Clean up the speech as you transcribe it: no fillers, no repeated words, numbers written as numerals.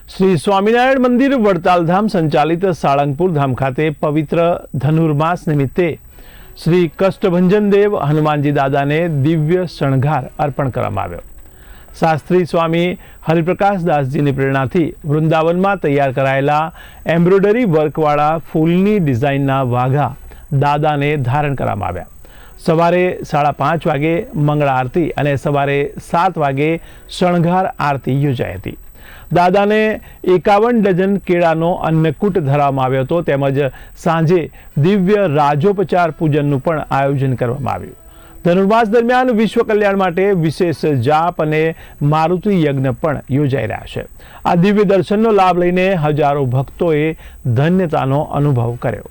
શ્રી સ્વામિનારાયણ મંદિર વડતાલ ધામ સંચાલિત સાળંગપુર ધામ ખાતે પવિત્ર ધનુર્માસ નિમિત્તે શ્રી કષ્ટભંજન દેવ હનુમાનજી દાદાને દિવ્ય શણગાર અર્પણ કરવામાં આવ્યો। શાસ્ત્રી સ્વામી હરિપ્રકાશ દાસજીની પ્રેરણાથી વૃંદાવનમાં તૈયાર કરાયેલા એમ્બ્રોઇડરી વર્કવાળા ફૂલની ડિઝાઇનના વાઘા દાદાને ધારણ કરવામાં આવ્યા। સવારે 5:30 વાગે મંગળા આરતી અને સવારે 7 વાગે શણગાર આરતી યોજાઈ હતી। દાદાને 51 ડઝન કેળાનો અન્નકૂટ ધરાવવામાં આવ્યો હતો તેમજ સાંજે દિવ્ય રાજોપચાર પૂજનનું પણ આયોજન કરવામાં આવ્યું। ધનુર્માસ દરમિયાન વિશ્વ કલ્યાણ માટે વિશેષ જાપ અને મારુતિ યજ્ઞ પણ યોજાઈ રહ્યા છે। આ દિવ્ય દર્શનનો લાભ લઈને હજારો ભક્તોએ ધન્યતાનો અનુભવ કર્યો।